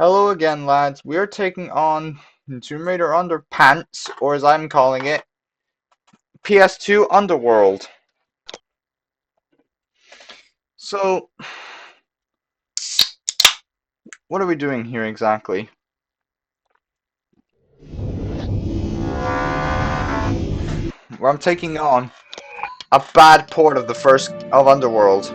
Hello again, lads. We're taking on Tomb Raider Underpants, or as I'm calling it, PS2 Underworld. So, what are we doing here exactly? Well, I'm taking on a bad port of the first of Underworld.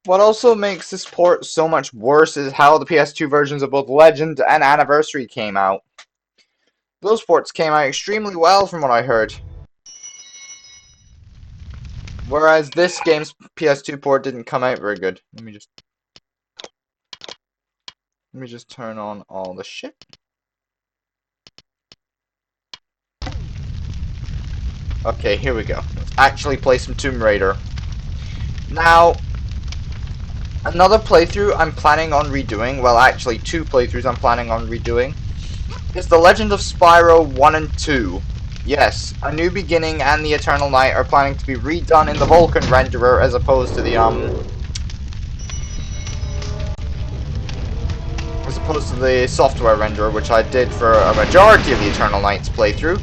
What also makes this port so much worse is how the PS2 versions of both Legend and Anniversary came out. Those ports came out extremely well from what I heard. Whereas this game's PS2 port didn't come out very good. Let me just turn on all the shit. Okay, here we go. Let's actually play some Tomb Raider. Now, another playthrough I'm planning on redoing, well actually two playthroughs I'm planning on redoing, is The Legend of Spyro 1 and 2. Yes, A New Beginning and The Eternal Night are planning to be redone in the Vulkan renderer as opposed to the software renderer, which I did for a majority of the Eternal Night's playthrough.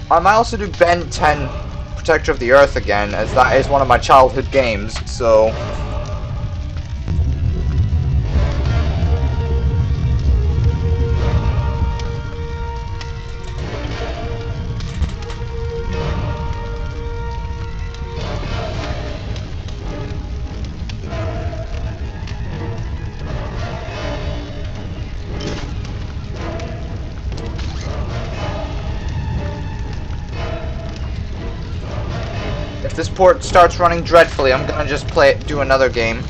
I might also do Ben 10 Protector of the Earth again, as that is one of my childhood games, so if this port starts running dreadfully, I'm gonna just do another game.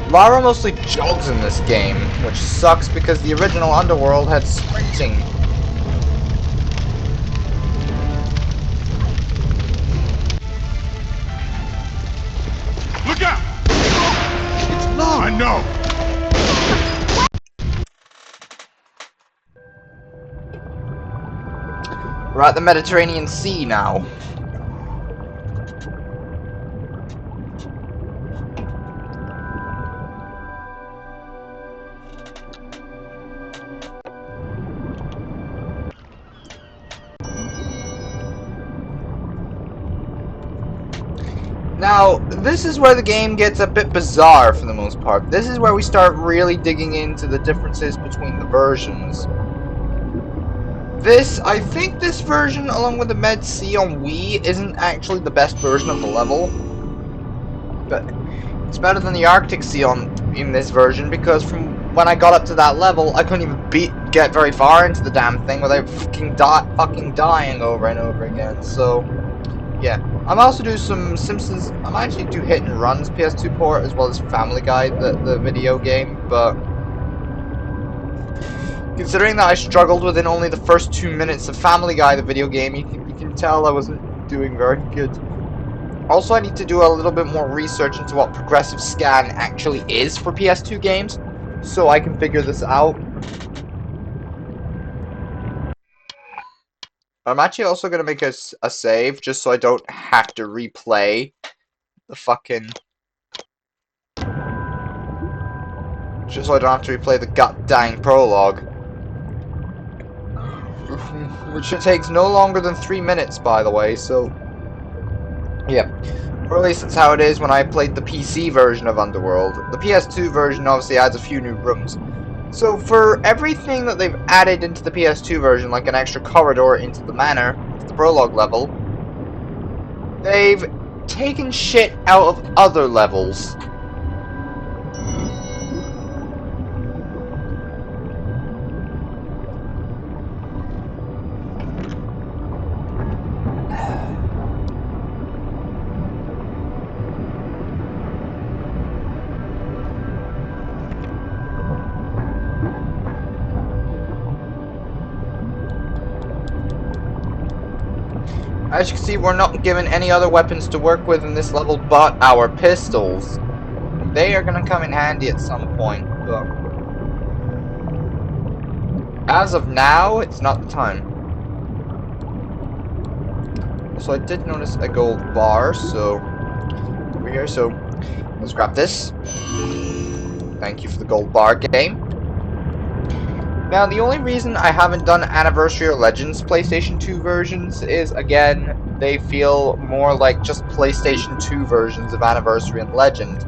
Lara mostly jogs in this game, which sucks because the original Underworld had sprinting. Look out! It's long! I know! We're at the Mediterranean Sea now. Now, this is where the game gets a bit bizarre for the most part. This is where we start really digging into the differences between the versions. I think this version, along with the Med C on Wii, isn't actually the best version of the level. But it's better than the Arctic Sea in this version, because from when I got up to that level, I couldn't even get very far into the damn thing without fucking dying over and over again. So, yeah. I'm also do some Simpsons. I might actually do Hit and Run's PS2 port as well as Family Guy, the video game. But considering that I struggled within only the first 2 minutes of Family Guy, the video game, you can tell I wasn't doing very good. Also, I need to do a little bit more research into what progressive scan actually is for PS2 games, so I can figure this out. I'm actually also going to make a save, just so I don't have to replay the fucking... Just so I don't have to replay the god-dang prologue. Which takes no longer than 3 minutes, by the way, so... Yeah. Or at least that's how it is when I played the PC version of Underworld. The PS2 version obviously adds a few new rooms. So for everything that they've added into the PS2 version, like an extra corridor into the manor, into the prologue level, they've taken shit out of other levels. As you can see, we're not given any other weapons to work with in this level but our pistols. They are gonna come in handy at some point, but as of now, it's not the time. So I did notice a gold bar, so over here, so let's grab this. Thank you for the gold bar, game. Now, the only reason I haven't done Anniversary or Legends PlayStation 2 versions is, again, they feel more like just PlayStation 2 versions of Anniversary and Legend.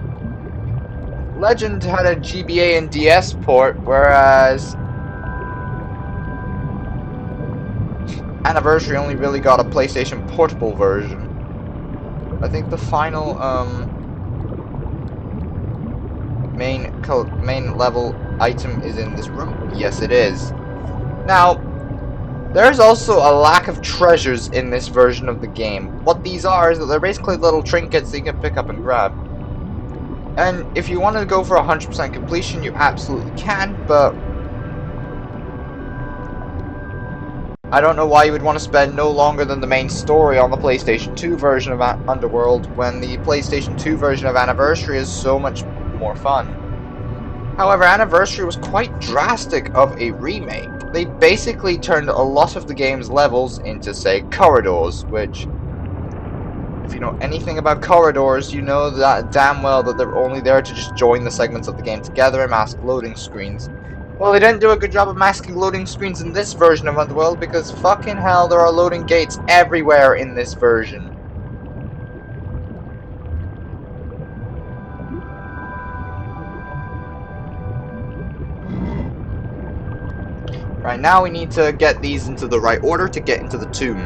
Legend had a GBA and DS port, whereas Anniversary only really got a PlayStation Portable version. I think the final main level item is in this room. Yes, it is. Now, there's also a lack of treasures in this version of the game. What these are is that they're basically little trinkets that you can pick up and grab. And if you want to go for 100% completion, you absolutely can, but I don't know why you would want to spend no longer than the main story on the PlayStation 2 version of Underworld when the PlayStation 2 version of Anniversary is so much more fun. However, Anniversary was quite drastic of a remake. They basically turned a lot of the game's levels into, say, corridors, which, if you know anything about corridors, you know that damn well that they're only there to just join the segments of the game together and mask loading screens. Well, they didn't do a good job of masking loading screens in this version of Underworld because fucking hell, there are loading gates everywhere in this version. Right now, we need to get these into the right order to get into the tomb.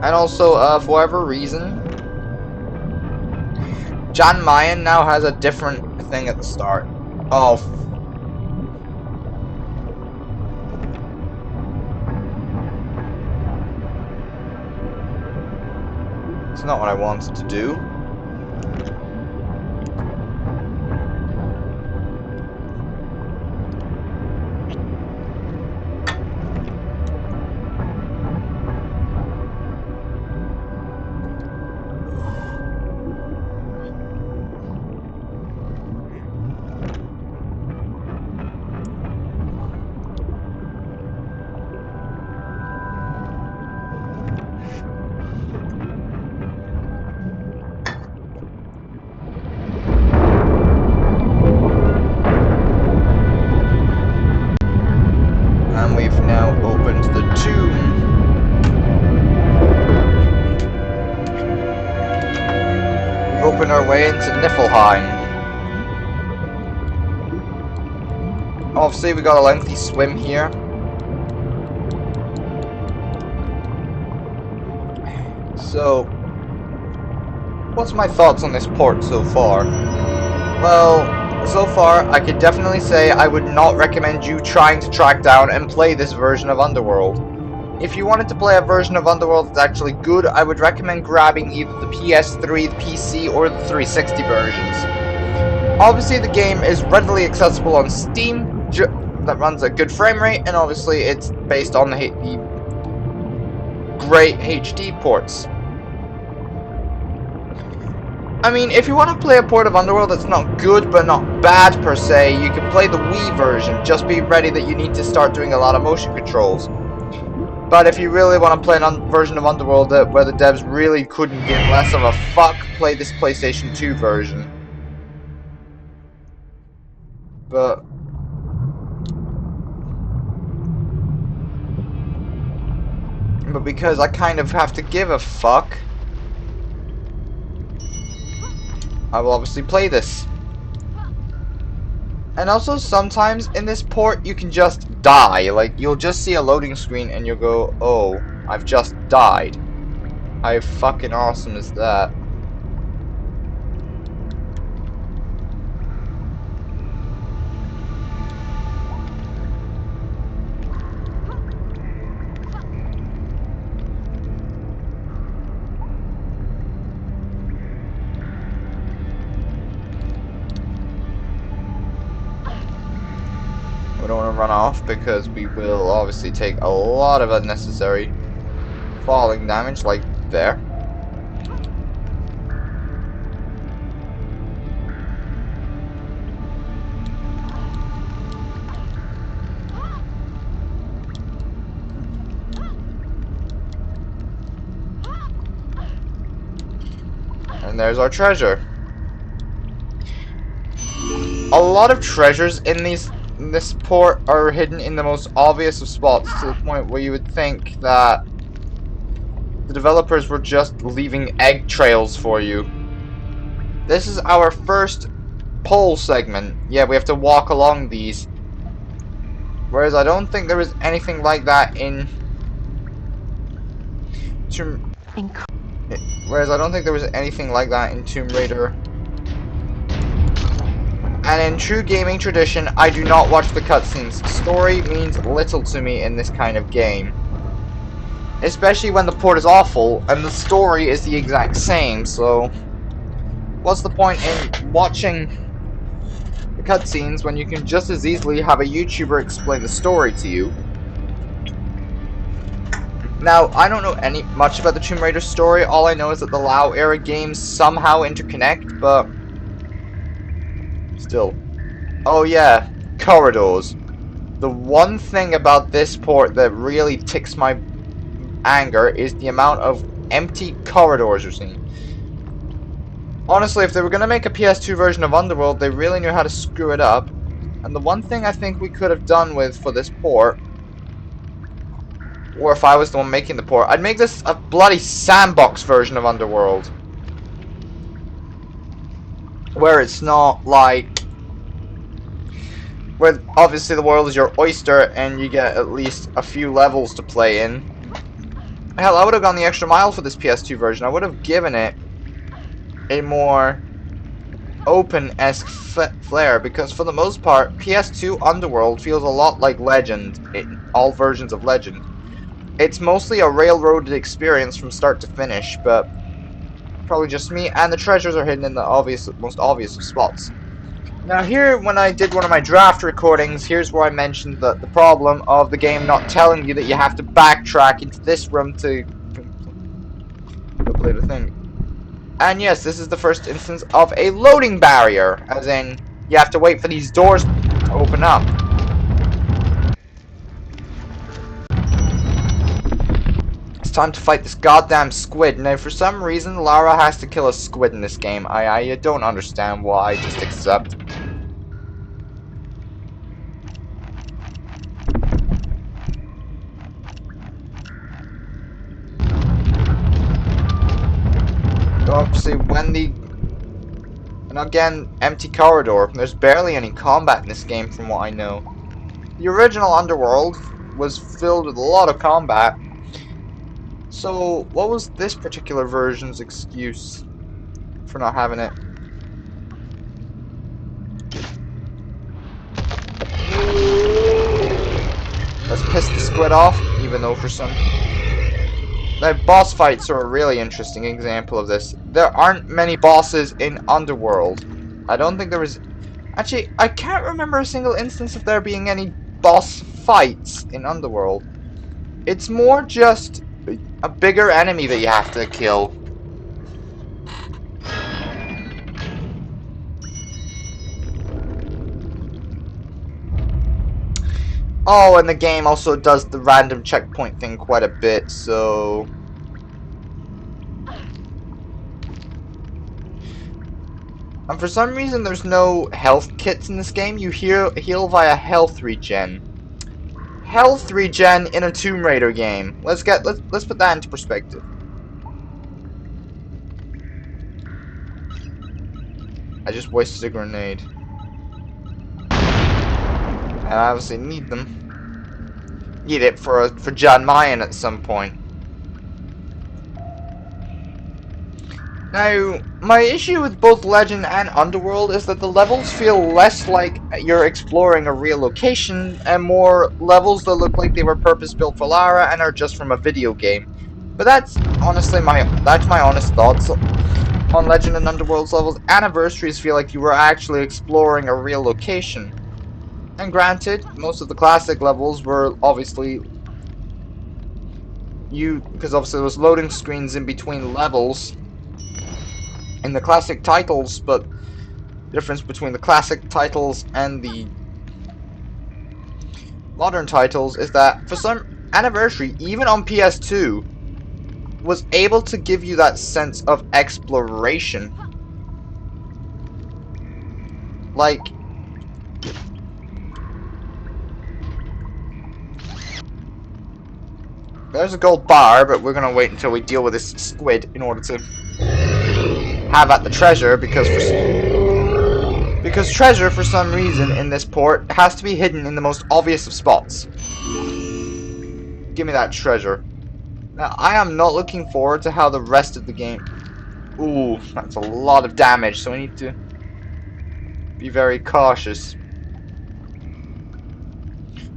And also, for whatever reason, John Mayan now has a different thing at the start. Oh, it's not what I wanted to do. And we've now opened the tomb. We've opened our way into Niflheim. Obviously, we got a lengthy swim here. So, what's my thoughts on this port so far? Well, so far, I could definitely say I would not recommend you trying to track down and play this version of Underworld. If you wanted to play a version of Underworld that's actually good, I would recommend grabbing either the PS3, the PC, or the 360 versions. Obviously, the game is readily accessible on Steam, that runs at good frame rate, and obviously it's based on the great HD ports. I mean, if you want to play a port of Underworld that's not good but not bad per se, you can play the Wii version. Just be ready that you need to start doing a lot of motion controls. But if you really want to play a version of Underworld where the devs really couldn't give less of a fuck, play this PlayStation 2 version. But because I kind of have to give a fuck, I will obviously play this. And also, sometimes in this port, you can just die. Like, you'll just see a loading screen and you'll go, oh, I've just died. How fucking awesome is that? run off because we will obviously take a lot of unnecessary falling damage, like there. And there's our treasure. A lot of treasures in this port are hidden in the most obvious of spots, to the point where you would think that the developers were just leaving egg trails for you. This is our first pole segment. Yeah, we have to walk along these. Whereas I don't think there was anything like that in Tomb. Whereas I don't think there was anything like that in Tomb Raider. And in true gaming tradition, I do not watch the cutscenes. Story means little to me in this kind of game. Especially when the port is awful, and the story is the exact same, so what's the point in watching the cutscenes when you can just as easily have a YouTuber explain the story to you? Now, I don't know much about the Tomb Raider story. All I know is that the WoW era games somehow interconnect, but still. Oh yeah, corridors. The one thing about this port that really ticks my anger is the amount of empty corridors we're seeing. Honestly, if they were going to make a PS2 version of Underworld, they really knew how to screw it up. And the one thing I think we could have done with for this port, or if I was the one making the port, I'd make this a bloody sandbox version of Underworld. Where it's not like, where obviously the world is your oyster and you get at least a few levels to play in. Hell, I would have gone the extra mile for this PS2 version. I would have given it a more open-esque flair, because for the most part, PS2 Underworld feels a lot like Legend in all versions of Legend. It's mostly a railroaded experience from start to finish, but probably just me, and the treasures are hidden in the most obvious of spots. Now here, when I did one of my draft recordings, here's where I mentioned the problem of the game not telling you that you have to backtrack into this room to complete a thing. And yes, this is the first instance of a loading barrier, as in, you have to wait for these doors to open up. It's time to fight this goddamn squid. Now, for some reason, Lara has to kill a squid in this game. I don't understand why, just accept. Obviously, when the... And again, empty corridor. There's barely any combat in this game, from what I know. The original Underworld was filled with a lot of combat. So, what was this particular version's excuse for not having it? Let's piss the squid off, even though for some... Now, boss fights are a really interesting example of this. There aren't many bosses in Underworld. I don't think there was... Actually, I can't remember a single instance of there being any boss fights in Underworld. It's more just a bigger enemy that you have to kill. Oh, and the game also does the random checkpoint thing quite a bit, so... And for some reason, there's no health kits in this game. You heal via health regen. Health regen in a Tomb Raider game. Let's put that into perspective. I just wasted a grenade. And I obviously need them. Need it for John Mayan at some point. Now, my issue with both Legend and Underworld is that the levels feel less like you're exploring a real location, and more levels that look like they were purpose-built for Lara and are just from a video game. But that's honestly my honest thoughts on Legend and Underworld's levels. Anniversaries feel like you were actually exploring a real location. And granted, most of the classic levels were obviously because obviously there was loading screens in between levels in the classic titles, but the difference between the classic titles and the modern titles is that for some Anniversary, even on PS2, was able to give you that sense of exploration. Like, there's a gold bar, but we're gonna wait until we deal with this squid in order to have at the treasure, because treasure, for some reason, in this port, has to be hidden in the most obvious of spots. Give me that treasure. Now, I am not looking forward to how the rest of the game... Ooh, that's a lot of damage, so we need to be very cautious.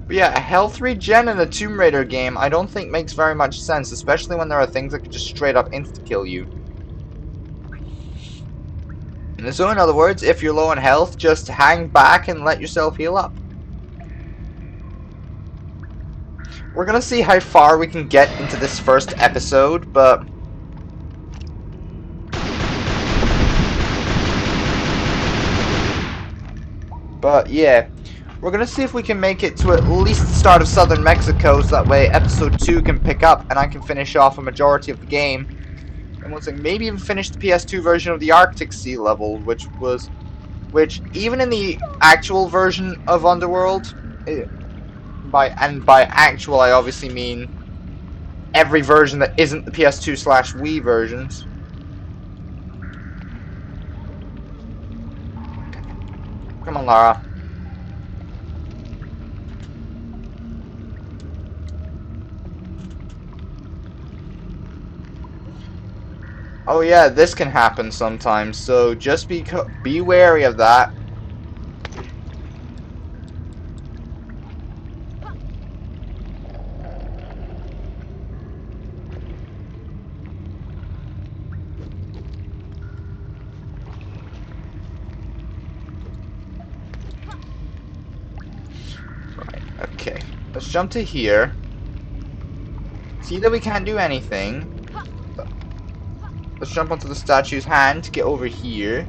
But yeah, a health regen in a Tomb Raider game I don't think makes very much sense, especially when there are things that could just straight up insta-kill you. So in other words, if you're low on health, just hang back and let yourself heal up. We're gonna see how far we can get into this first episode, but... yeah, we're gonna see if we can make it to at least the start of southern Mexico, so that way episode 2 can pick up and I can finish off a majority of the game. And we'll say maybe even finish the PS2 version of the Arctic Sea level, which even in the actual version of Underworld, by actual I obviously mean every version that isn't the PS2/Wii versions. Come on, Lara. Oh yeah, this can happen sometimes, so just be wary of that. Right, okay. Let's jump to here. See that we can't do anything. Let's jump onto the statue's hand to get over here.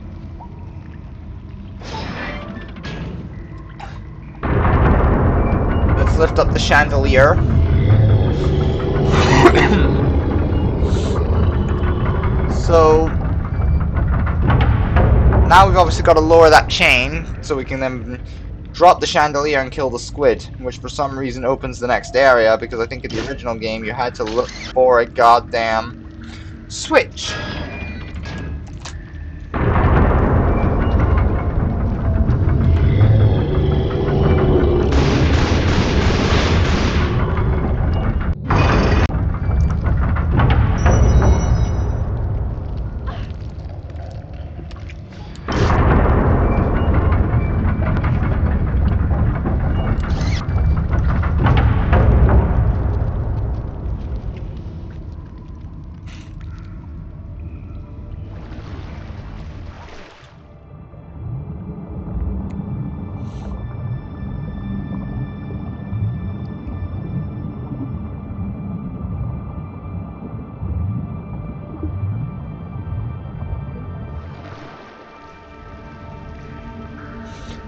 Let's lift up the chandelier. So now we've obviously got to lower that chain so we can then drop the chandelier and kill the squid, which for some reason opens the next area, because I think in the original game you had to look for a goddamn switch.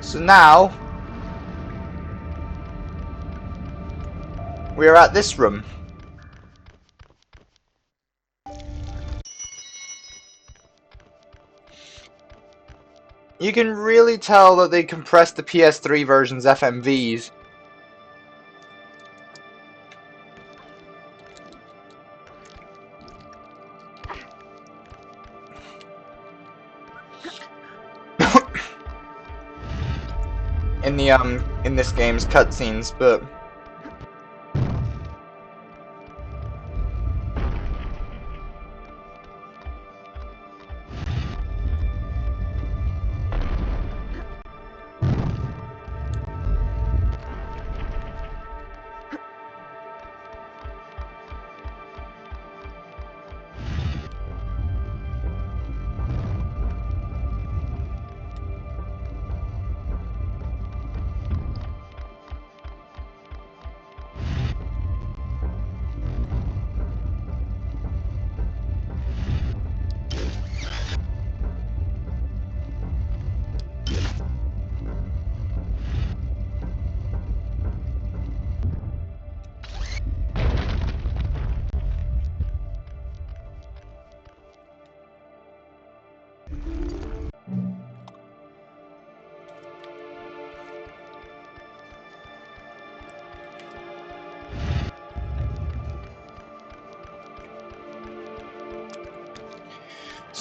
So now we are at this room. You can really tell that they compressed the PS3 version's FMVs. In this game's cutscenes, but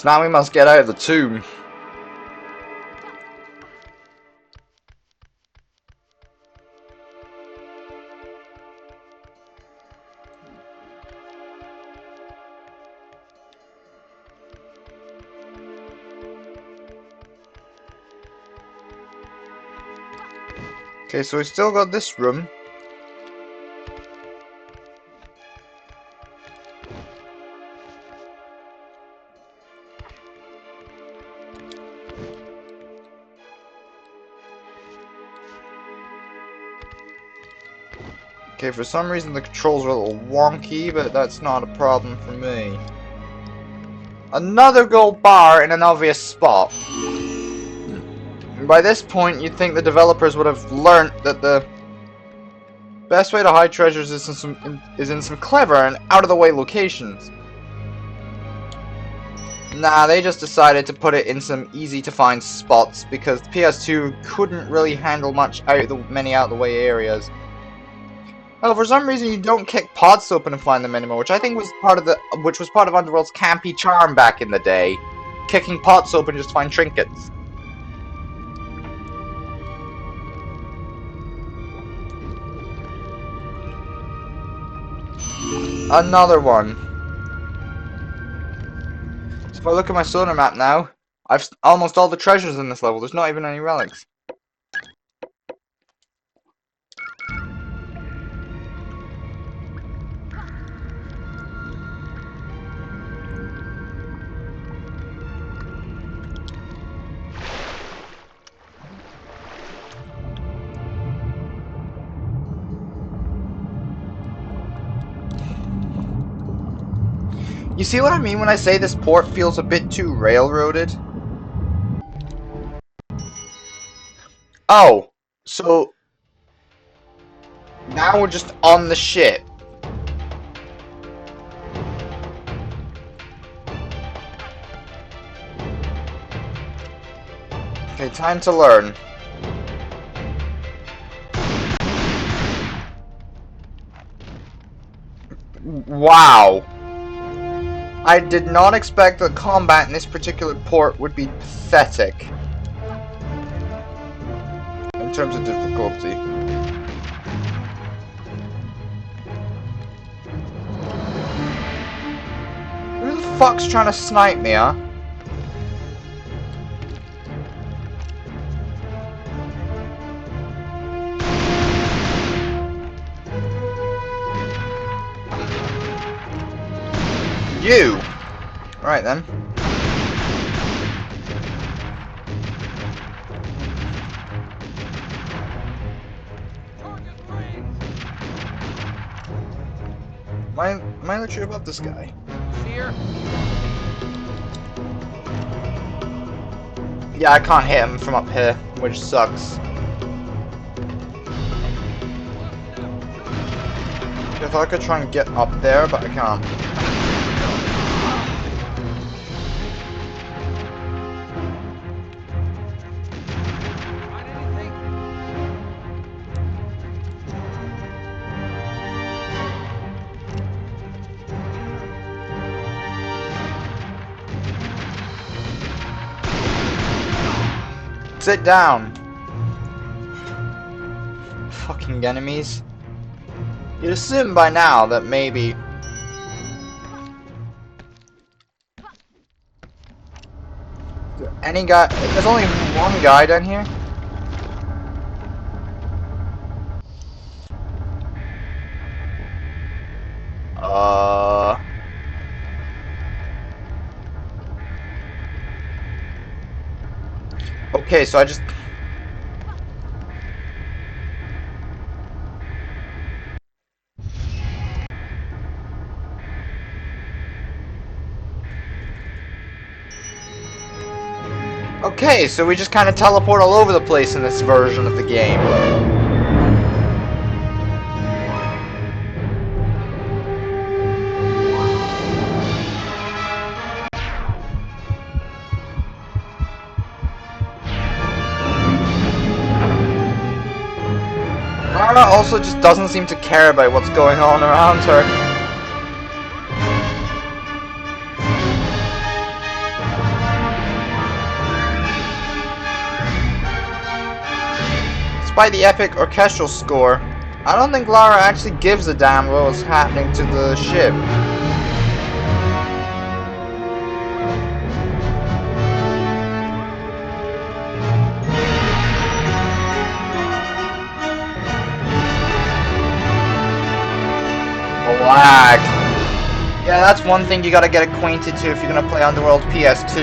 So now we must get out of the tomb. Okay, so we still got this room. Okay, for some reason the controls are a little wonky, but that's not a problem for me. Another gold bar in an obvious spot. By this point, you'd think the developers would have learnt that the best way to hide treasures is in some clever and out-of-the-way locations. Nah, they just decided to put it in some easy-to-find spots because the PS2 couldn't really handle many out-of-the-way areas. Oh, for some reason you don't kick pots open and find them anymore, which I think was part of Underworld's campy charm back in the day. Kicking pots open just to find trinkets. Another one. So if I look at my sonar map now, I've almost all the treasures in this level. There's not even any relics. You see what I mean when I say this port feels a bit too railroaded? Oh, so now we're just on the ship. Okay, time to learn. Wow. I did not expect that combat in this particular port would be pathetic. In terms of difficulty. Who the fuck's trying to snipe me, huh? You! Right then. Am I literally above this guy? Here. Yeah, I can't hit him from up here, which sucks. I thought I could try and get up there, but I can't. Sit down. Fucking enemies. You'd assume by now that maybe... Any guy... There's only one guy down here? Okay, so I just... Okay, so we just kind of teleport all over the place in this version of the game. Lara also just doesn't seem to care about what's going on around her. Despite the epic orchestral score, I don't think Lara actually gives a damn what was happening to the ship. Lag. Yeah, that's one thing you gotta get acquainted to if you're gonna play Underworld PS2.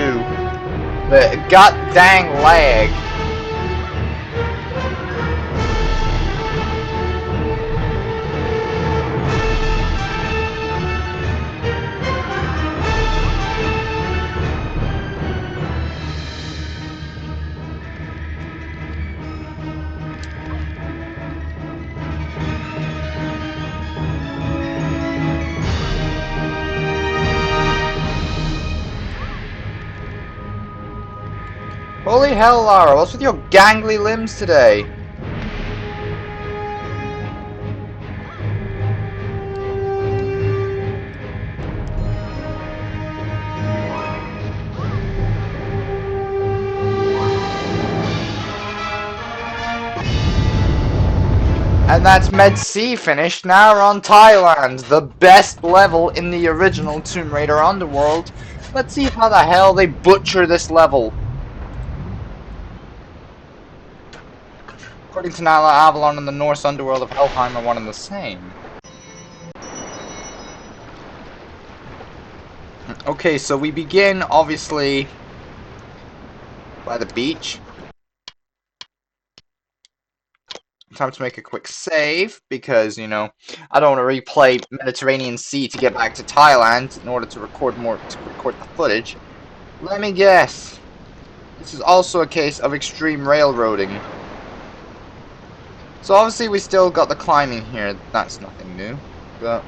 The god dang lag. Holy hell, Lara, what's with your gangly limbs today? And that's Med C finished. Now we're on Thailand, the best level in the original Tomb Raider Underworld. Let's see how the hell they butcher this level. According to Nyla, Avalon and the Norse underworld of Helheim are one and the same. Okay, so we begin, obviously, by the beach. Time to make a quick save, because, you know, I don't want to replay Mediterranean Sea to get back to Thailand in order to record the footage. Let me guess. This is also a case of extreme railroading. So obviously we still got the climbing here, that's nothing new, but...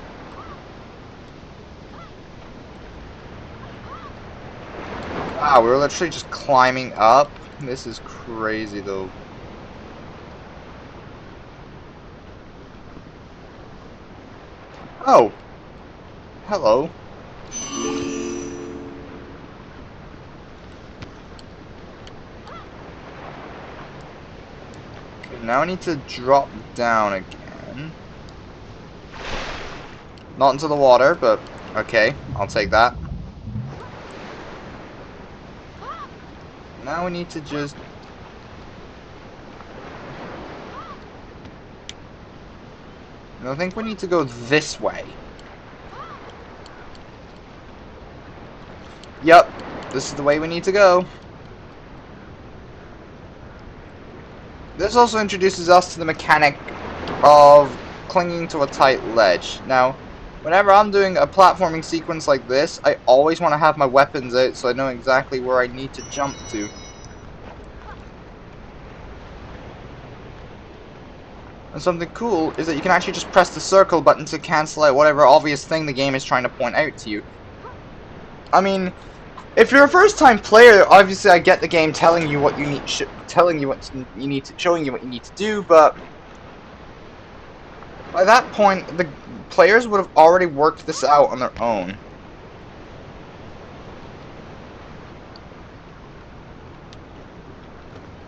Wow, we're literally just climbing up. This is crazy though. Oh! Hello. Okay, now I need to drop down again. Not into the water, but okay, I'll take that. Now we need to just... I think we need to go this way. Yep, this is the way we need to go. This also introduces us to the mechanic of clinging to a tight ledge. Now, whenever I'm doing a platforming sequence like this, I always want to have my weapons out so I know exactly where I need to jump to. And something cool is that you can actually just press the circle button to cancel out whatever obvious thing the game is trying to point out to you. I mean, if you're a first-time player, obviously I get the game telling you what you need, showing you what you need to do, but by that point, the players would have already worked this out on their own.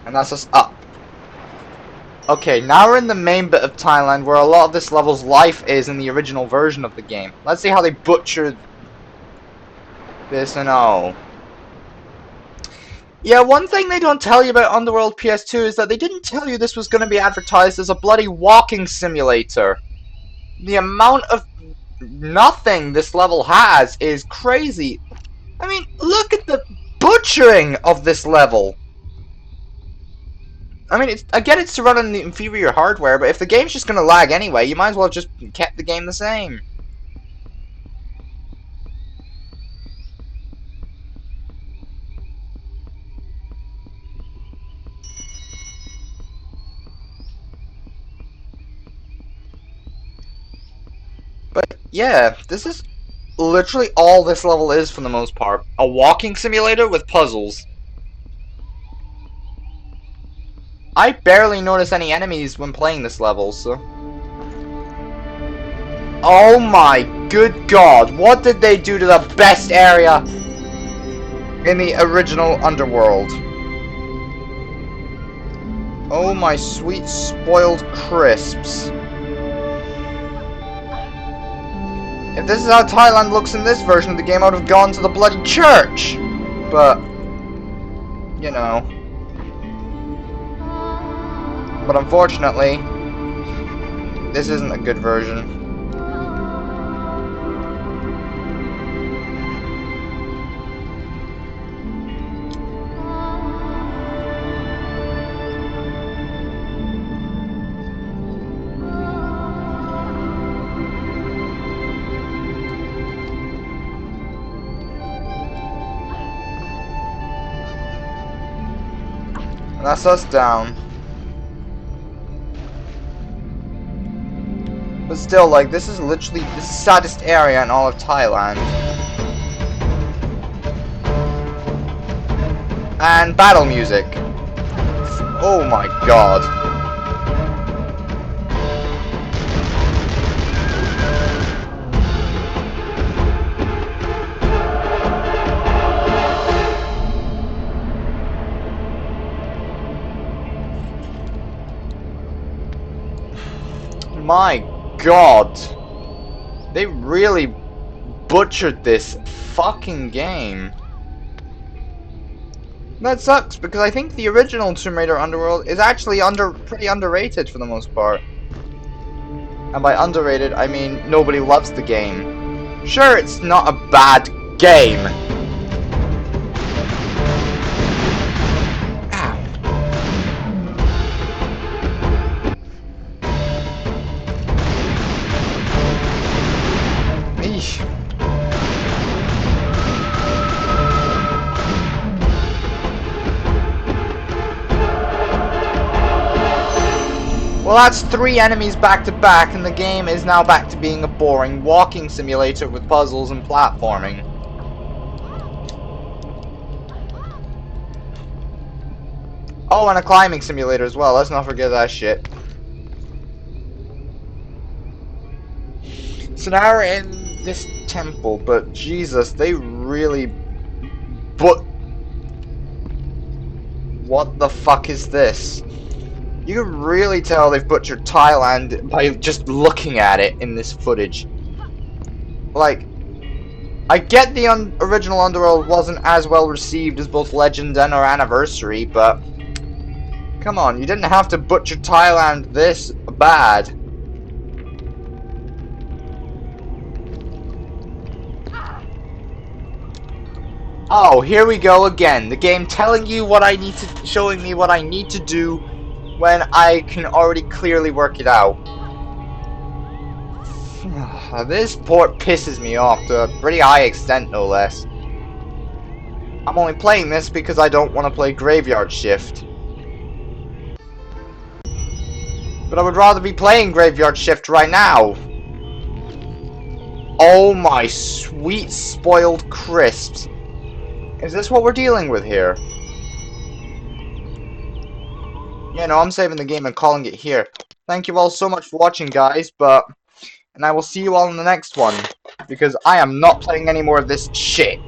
And that's just up. Okay, now we're in the main bit of Thailand where a lot of this level's life is in the original version of the game. Let's see how they butchered this and all. Yeah, one thing they don't tell you about Underworld PS2 is that they didn't tell you this was going to be advertised as a bloody walking simulator. The amount of nothing this level has is crazy. I mean, look at the butchering of this level. I mean, I get it's to run on the inferior hardware, but if the game's just going to lag anyway, you might as well have just kept the game the same. But yeah, this is literally all this level is for the most part. A walking simulator with puzzles. I barely notice any enemies when playing this level, so... Oh my good god, what did they do to the best area in the original Underworld? Oh my sweet spoiled crisps. If this is how Thailand looks in this version of the game, I would have gone to the bloody church! But, you know. But unfortunately, this isn't a good version. And that's us down. But still, like, this is literally the saddest area in all of Thailand. And battle music. Oh my god. My god. They really butchered this fucking game. That sucks, because I think the original Tomb Raider Underworld is actually pretty underrated for the most part. And by underrated, I mean nobody loves the game. Sure, it's not a bad game. Eesh. Well, that's 3 enemies back to back, and the game is now back to being a boring walking simulator with puzzles and platforming. Oh, and a climbing simulator as well, let's not forget that shit. So now we're in this temple, but Jesus, they really... What the fuck is this? You can really tell they've butchered Thailand by just looking at it in this footage. Like, I get the original Underworld wasn't as well received as both Legend and our Anniversary, but... Come on, you didn't have to butcher Thailand this bad. Oh, here we go again. The game telling you what I need to... showing me what I need to do when I can already clearly work it out. This port pisses me off to a pretty high extent, no less. I'm only playing this because I don't want to play Graveyard Shift. But I would rather be playing Graveyard Shift right now. Oh my sweet spoiled crisps. Is this what we're dealing with here? Yeah, no, I'm saving the game and calling it here. Thank you all so much for watching, guys, and I will see you all in the next one. Because I am not playing any more of this shit.